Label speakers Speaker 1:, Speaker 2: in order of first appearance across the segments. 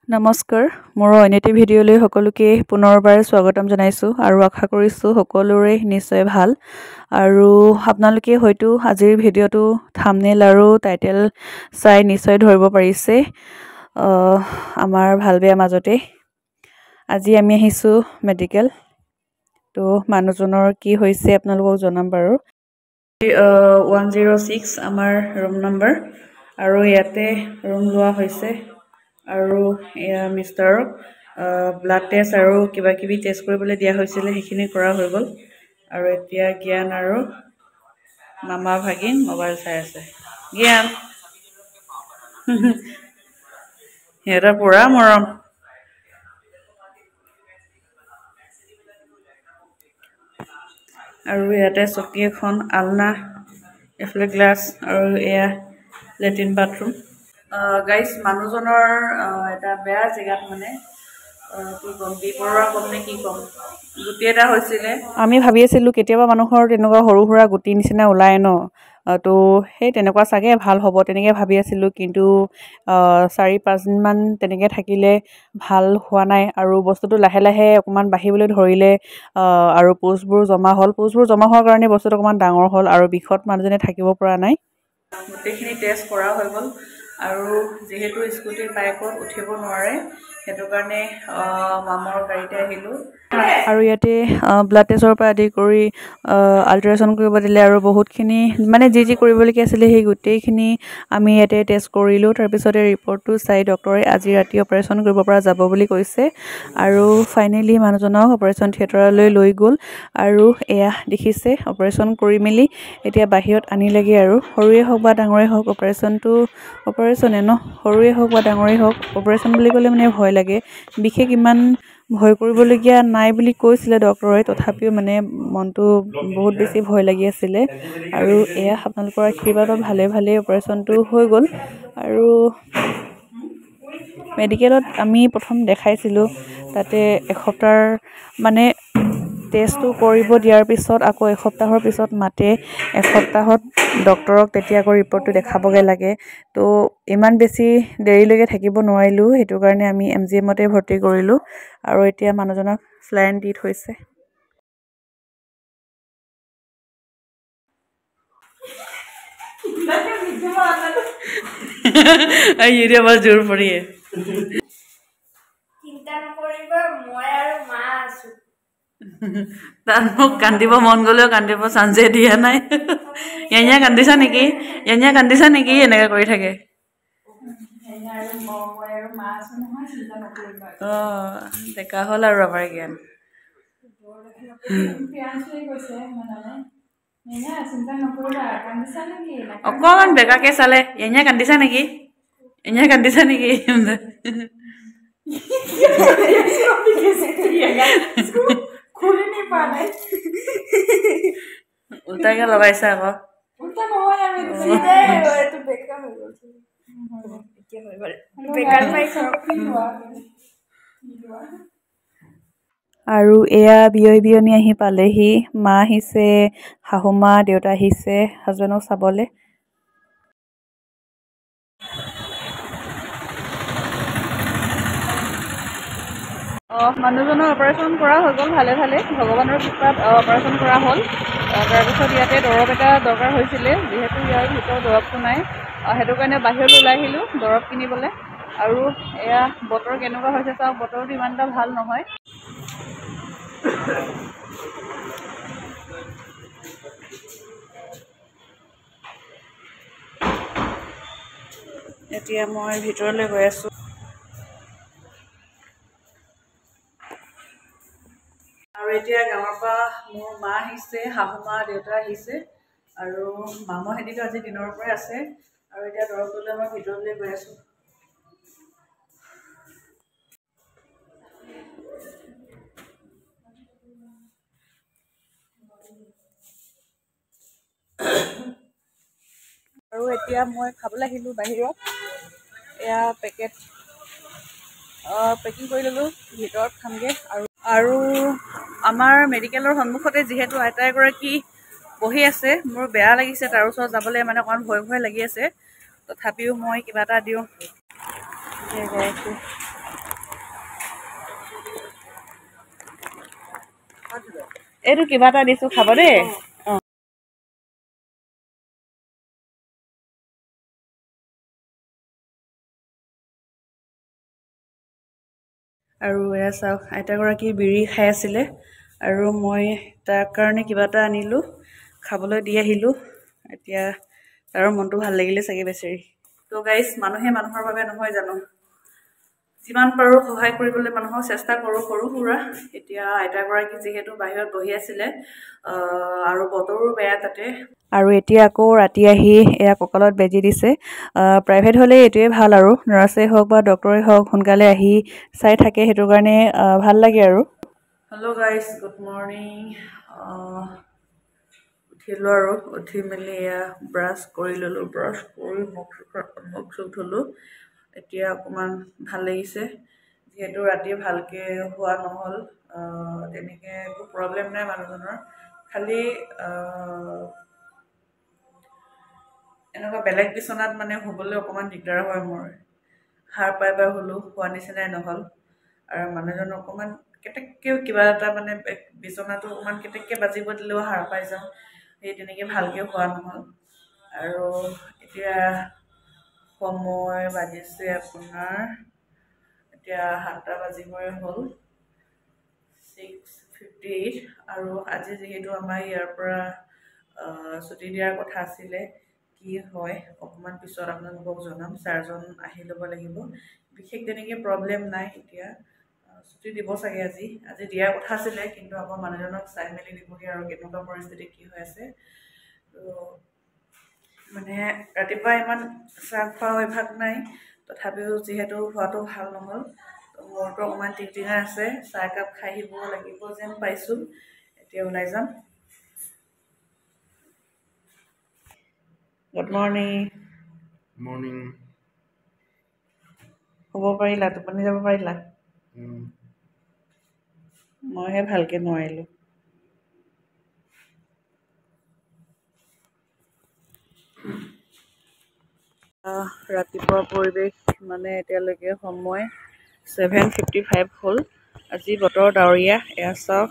Speaker 1: নমস্কাৰ মোৰ অন্যটি ভিডিঅ'লৈ সকলোকে পুনৰবাৰ স্বাগতম জনাইছোঁ আৰু আশা কৰিছোঁ সকলোৰে নিশ্চয় ভাল আৰু আপোনালোকে হয়তো আজিৰ ভিডিঅ'টো থাম্বনেইল আৰু টাইটেল চাই নিশ্চয় ধৰিব পাৰিছে আমাৰ ভাল বেয়া মাজতে আজি আমি আহিছোঁ মেডিকেল তো মানুহজনৰ কি হৈছে আপোনালোকক জনাম বাৰু 106 আমাৰ ৰুম নম্বৰ আৰু ইয়াতে ৰুম লোৱা হৈছে আৰু এয়া মিষ্টাৰক ব্লাড টেষ্ট আৰু কিবা কিবি টেষ্ট কৰিবলৈ দিয়া হৈছিল সেইখিনি কৰা হৈ গ'ল আৰু এতিয়া জ্ঞান আৰু মামা ভাগিন মোবাইল চাই আছে জ্ঞান সিহঁতৰ পুৰা মৰম আৰু ইয়াতে চকী এখন আলনা এফালে গ্লাছ আৰু এয়া লেট্ৰিন বাথৰুম গাইজ মানুহজনৰ এটা বেয়া জেগাত মানে কি ক'ম বিপৰুৱা ক'ম নে কি ক'ম গুটি এটা হৈছিলে আমি ভাবি আছিলোঁ কেতিয়াবা মানুহৰ তেনেকুৱা সৰু সুৰা গুটি নিচিনা ওলায় ন তো সেই তেনেকুৱা চাগে ভাল হ'ব তেনেকৈ ভাবি আছিলোঁ কিন্তু 4-5 দিনমান তেনেকৈ থাকিলে ভাল হোৱা নাই আৰু বস্তুটো লাহে লাহে অকণমান বাঢ়িবলৈ ধৰিলে আৰু পোষ্টবোৰ জমা হ'ল পোষ্টবোৰ জমা হোৱাৰ কাৰণে বস্তুটো অকণমান ডাঙৰ হ'ল আৰু বিষত মানুহজনে থাকিব পৰা নাই গোটেইখিনি টেষ্ট কৰা হৈ গ'ল আৰু যেহেতু স্কুটিৰ বাইকত উঠিব নোৱাৰে সেইটো কাৰণে মামৰ গাড়ীতে আহিলোঁ আৰু ইয়াতে ব্লাড টেষ্টৰ পৰা আদি কৰি আল্ট্ৰাছাউণ্ড কৰিব দিলে আৰু বহুতখিনি মানে যি কৰিবলগীয়া আছিলে সেই গোটেইখিনি আমি ইয়াতে টেষ্ট কৰিলোঁ তাৰপিছতে ৰিপৰ্টটো চাই ডক্টৰে আজি ৰাতি অপাৰেশ্যন কৰিব পৰা যাব বুলি কৈছে আৰু ফাইনেলি মানুহজনক অপাৰেশ্যন থিয়েটাৰলৈ লৈ গ'ল আৰু এয়া দেখিছে অপাৰেশ্যন কৰি মেলি এতিয়া বাহিৰত আনিলেগৈ আৰু সৰুৱে হওক বা ডাঙৰেই হওক অপাৰেশ্যনে ন সৰুৱে হওক বা ডাঙৰেই হওক অপাৰেশ্যন বুলি ক'লে মানে ভয় লাগে বিশেষ ইমান ভয় কৰিবলগীয়া নাই বুলি কৈছিলে ডক্টৰে তথাপিও মানে মনটো বহুত বেছি ভয় লাগি আছিলে আৰু এয়া আপোনালোকৰ আশীৰ্বাদত ভালে অপাৰেশ্যনটো হৈ গ'ল আৰু মেডিকেলত আমি প্ৰথম দেখাইছিলোঁ তাতে এসপ্তাহৰ মানে টেষ্টটো কৰিব দিয়াৰ পিছত আকৌ এসপ্তাহৰ পিছত মাতে এসপ্তাহত ডক্টৰক তেতিয়া আকৌ ৰিপৰ্টটো দেখাবগৈ লাগে তো ইমান বেছি দেৰিলৈকে থাকিব নোৱাৰিলোঁ সেইটো কাৰণে আমি MGMতে ভৰ্তি কৰিলোঁ আৰু এতিয়া মানুহজনক স্লাইন দি থৈছে ये बस जोर पड़ी है
Speaker 2: চিন্তা নকৰিবা মই আৰু মা আছো
Speaker 1: তাত মোক কান্দিব মন গ'লেও কান্দিব চান্সে দিয়া নাই ইয়াnya কান্দিছা নেকি এনেকৈ কৰি থাকে ডেকা হ'ল আৰু আমাৰ জ্ঞান অকণমান বেকাকে চালে ইয়াnya কান্দিছা নেকি
Speaker 2: খুলি নি পালে
Speaker 1: উল্টাকে লগাইছা আকৌ
Speaker 2: উল্টা নহয় আমি এইটো বেকা হৈ গ'ল এতিয়া হৈ গ'ল বেকাৰ পাইছ
Speaker 1: আৰু এয়া বিয়নী আহি পালেহি মা আহিছে শাহুমা দেউতা আহিছে হাজবেণ্ডক চাবলৈ মানুহজনৰ অপাৰেশ্যন কৰা হৈ গ'ল ভালে ভগৱানৰ কৃপাত অপাৰেশ্যন কৰা হ'ল তাৰপিছত ইয়াতে দৰৱ এটা দৰকাৰ হৈছিলে যিহেতু ইয়াৰ ভিতৰত দৰৱটো নাই সেইটো কাৰণে বাহিৰলৈ ওলাই আহিলোঁ দৰৱ কিনিবলৈ আৰু এয়া বতৰ কেনেকুৱা হৈছে চাওক বতৰটো ইমান এটা ভাল নহয় এতিয়া মই ভিতৰলৈ গৈ আছোঁ আৰু এতিয়া গাঁৱৰ পৰা মোৰ মা আহিছে শাহুমা দেউতা আহিছে আৰু মামাহঁতিতো আজি দিনৰ পৰাই আছে আৰু এতিয়া দৰৱটো লৈ মই ভিতৰলৈ গৈ আছোঁ আৰু এতিয়া মই খাবলৈ আহিলোঁ বাহিৰত এয়া পেকিং কৰি ল'লোঁ ভিতৰত খামগৈ আৰু আমাৰ মেডিকেলৰ সন্মুখতে যিহেতু আইতা এগৰাকী বহি আছে মোৰ বেয়া লাগিছে তাৰ ওচৰত যাবলৈ মানে অকণমান ভয় লাগি আছে তথাপিও মই কিবা এটা দিওঁ এগৰাকী এইটো কিবা এটা দিছোঁ খাব দেই অঁ আৰু এয়া চাওক আইতাগৰাকী বিড়ি খাই আছিলে আৰু মই তাৰ কাৰণে কিবা এটা আনিলোঁ খাবলৈ দি আহিলোঁ এতিয়া তাৰো মনটো ভাল লাগিলে চাগে বেচেৰি তো গাইজ মানুহে মানুহৰ বাবে নহয় জানো যিমান পাৰোঁ সহায় কৰিবলৈ মানুহক চেষ্টা কৰোঁ সৰু সুৰা এতিয়া আইতাগৰাকী যিহেতু বাহিৰত বহি আছিলে আৰু বতৰো বেয়া তাতে আৰু এতিয়া আকৌ ৰাতি আহি এয়া কঁকালত বেজী দিছে প্ৰাইভেট হ'লে এইটোৱে ভাল আৰু নাৰ্ছেই হওক বা ডক্তৰেই হওক সোনকালে আহি চাই থাকে সেইটো কাৰণে ভাল লাগে আৰু হেল্ল' গাইজ গুড মৰ্ণিং উঠিলোঁ আৰু উঠি মেলি এয়া ব্ৰাছ কৰি ল'লোঁ ব্ৰাছ কৰি মুখ চুখ ধুলোঁ এতিয়া অকণমান ভাল লাগিছে যিহেতু ৰাতি ভালকৈ হোৱা নহ'ল তেনেকৈ একো প্ৰব্লেম নাই মানুহজনৰ খালি এনেকুৱা বেলেগ বিচনাত মানে শুবলৈ অকণমান দিগদাৰ হয় মোৰ সাৰ পাই হ'লেও হোৱা নিচিনাই নহ'ল আৰু মানুহজন অকণমান কেতেককৈও কিবা এটা মানে বিচনাটো অকণমান কেতেককৈ বাজিব দিলেও সাৰ পাই যাওঁ সেই তেনেকৈ ভালকৈ হোৱা নহ'ল আৰু এতিয়া সময় বাজিছে আপোনাৰ এতিয়া 7টা বাজিবই হ'ল 6:58 আৰু আজি যিহেতু আমাৰ ইয়াৰ পৰা ছুটি দিয়াৰ কথা আছিলে কি হয় অকণমান পিছত আপোনালোকক জনাম ছাৰজন আহি ল'ব লাগিব বিশেষ তেনেকৈ প্ৰব্লেম নাই এতিয়া ছুটি দিব চাগে আজি দিয়াৰ কথা আছিলে কিন্তু আকৌ মানুহজনক চাই মেলি দিবগৈ আৰু কেনেকুৱা পৰিস্থিতি কি হৈ আছে তো মানে ৰাতিপুৱা ইমান চাহ খোৱা অভ্যাস নাই তথাপিও যিহেতু খোৱাটো ভাল নহ'ল মোৰতো অকণমান টিংটিঙাই আছে চাহ একাপ খাই আহিব লাগিব যেন পাইছোঁ এতিয়া ওলাই যাম গুড মৰ্ণিং
Speaker 3: মৰ্ণিং
Speaker 1: শুব পাৰিলা টোপনি যাব পাৰিলা মইহে ভালকৈ নোৱাৰিলোঁ ৰাতিপুৱা পৰিৱেশ মানে এতিয়ালৈকে সময় 7:55 হ'ল আজি বতৰ ডাৱৰীয়া এয়া চাওক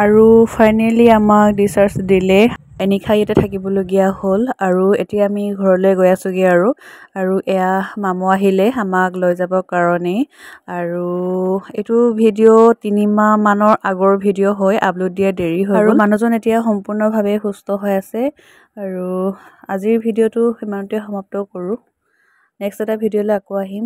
Speaker 1: আৰু ফাইনেলি আমাক ডিচাৰ্জ দিলে এনিশা ইয়াতে থাকিবলগীয়া হ'ল আৰু এতিয়া আমি ঘৰলৈ গৈ আছোঁগৈ আৰু এয়া মামু আহিলে আমাক লৈ যাবৰ কাৰণে আৰু এইটো ভিডিঅ' 3 মাহমানৰ আগৰ ভিডিঅ' হয় আপলোড দিয়া দেৰি হয় আৰু মানুহজন এতিয়া সম্পূৰ্ণভাৱে সুস্থ হৈ আছে আৰু আজিৰ ভিডিঅ'টো সিমানতে সমাপ্ত কৰোঁ নেক্সট এটা ভিডিঅ'লৈ আকৌ আহিম